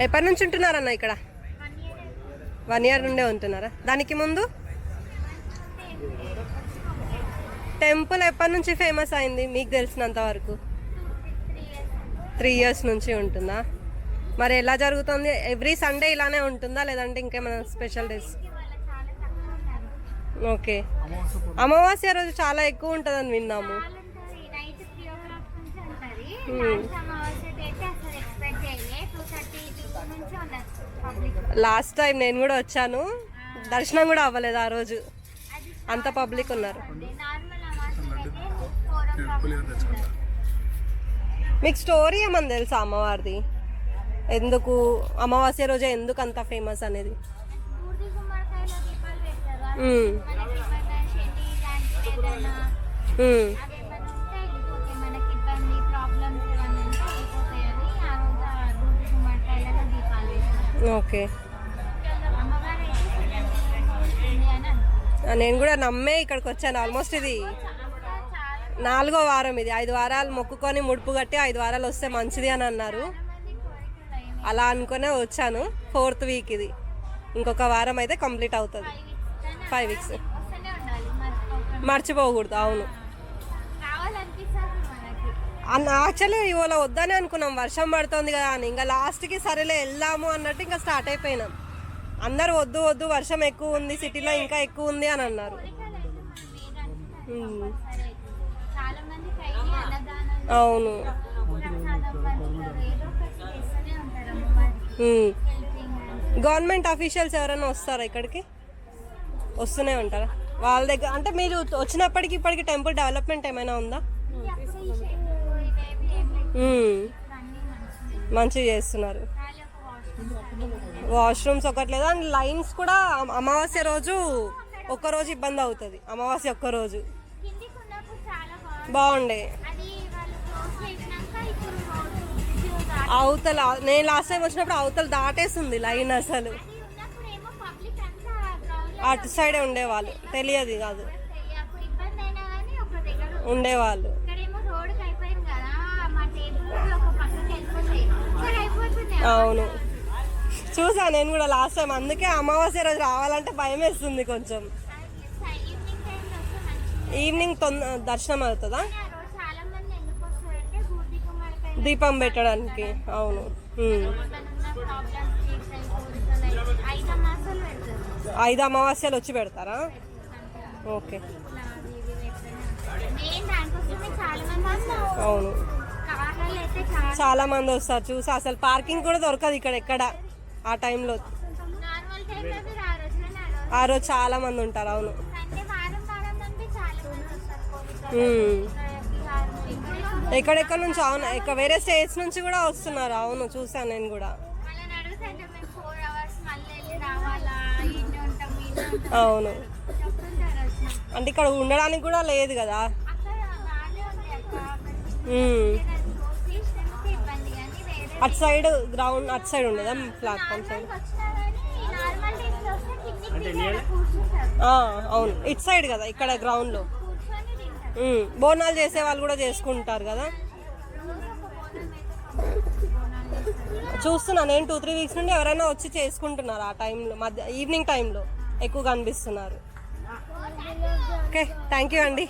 ఎప్పటి నుంచి ఉంటున్నారన్న ఇక్కడ? 1 year నుండే ఉంటున్నారా? దానికి ముందు టెంపుల్ ఎప్పటి నుంచి ఫేమస్ అయింది మీకు తెలిసినంత వరకు? 3 years నుంచి ఉంటుందా? మరి ఎలా జరుగుతుంది? ఎవ్రీ సండే ఇలానే ఉంటుందా లేదంటే ఇంకేమైనా స్పెషల్ డేస్? ఓకే. అమావాస్య రోజు చాలా ఎక్కువ ఉంటుందని విన్నాము. లాస్ట్ టైం నేను కూడా వచ్చాను, దర్శనం కూడా అవ్వలేదు ఆ రోజు, అంత పబ్లిక్ ఉన్నారు. మీకు స్టోరీ ఏమని తెలుసా అమ్మవారిది? ఎందుకు అమావాస్య రోజే ఎందుకు అంత ఫేమస్ అనేది? ఓకే. నేను కూడా నమ్మే ఇక్కడికి వచ్చాను. ఆల్మోస్ట్ ఇది 4వ వారం, ఇది 5 వారాలు మొక్కుకొని ముడుపు కట్టి 5 వారాలు వస్తే మంచిది అని అన్నారు. అలా అనుకునే వచ్చాను. 4th week ఇది, ఇంకొక వారం అయితే కంప్లీట్ అవుతుంది. 5 weeks మర్చిపోకూడదు. అవును. యాక్చువల్లీ ఇవాళ వద్దని అనుకున్నాం, వర్షం పడుతుంది కదా అని. ఇంకా లాస్ట్కి సరేలే వెళ్దాము అన్నట్టు ఇంకా స్టార్ట్ అయిపోయినాం. అందరు వద్దు వద్దు వర్షం ఎక్కువ ఉంది, సిటీలో ఇంకా ఎక్కువ ఉంది అని అన్నారు. అవును. గవర్నమెంట్ అఫీషియల్స్ ఎవరైనా వస్తారా ఇక్కడికి? వస్తూనే ఉంటారా వాళ్ళ దగ్గర? అంటే మీరు వచ్చినప్పటికి ఇప్పటికి టెంపుల్ డెవలప్మెంట్ ఏమైనా ఉందా? మంచిగా చేస్తున్నారు. వాష్రూమ్స్ ఒకట్లేదు అండ్ లైన్స్ కూడా. అమావాస్య రోజు ఒక్కరోజు ఇబ్బంది అవుతుంది. అమావాస్య ఒక్కరోజు బాగుండే. అవతల నేను లాస్ట్ టైం వచ్చినప్పుడు అవతల దాటేస్తుంది లైన్. అసలు అటు సైడే ఉండేవాళ్ళు, తెలియదు కాదు ఉండేవాళ్ళు. అవును, చూసా నేను కూడా లాస్ట్ టైం. అందుకే అమావాస్య రోజు రావాలంటే భయం వేస్తుంది కొంచెం. ఈవినింగ్ దర్శనం అవుతుందా? దీపం పెట్టడానికి. అవును. 5 అమావాస్యలు వచ్చి పెడతారా? ఓకే. అవును, చాలా మంది వస్తారు. చూసా అసలు పార్కింగ్ కూడా దొరకదు ఇక్కడ ఎక్కడ ఆ టైంలో. ఆ రోజు చాలా మంది ఉంటారు. అవును. ఎక్కడెక్కడ నుంచి, అవును, వేరే స్టేట్స్ నుంచి కూడా వస్తున్నారు. అవును, చూసాను నేను కూడా. అవును, అంటే ఇక్కడ ఉండడానికి కూడా లేదు కదా. అటు సైడ్ గ్రౌండ్, అటు సైడ్ ఉండేదా ప్లాట్ఫామ్ సైడ్? అవును, ఇటు సైడ్ కదా, ఇక్కడ గ్రౌండ్లో బోనాలు చేసే వాళ్ళు కూడా చేసుకుంటారు కదా. చూస్తున్నా నేను 2-3 weeks నుండి ఎవరైనా వచ్చి చేసుకుంటున్నారు. ఆ టైంలో ఈవినింగ్ టైంలో ఎక్కువ కనిపిస్తున్నారు. ఓకే, థ్యాంక్ యూ అండి.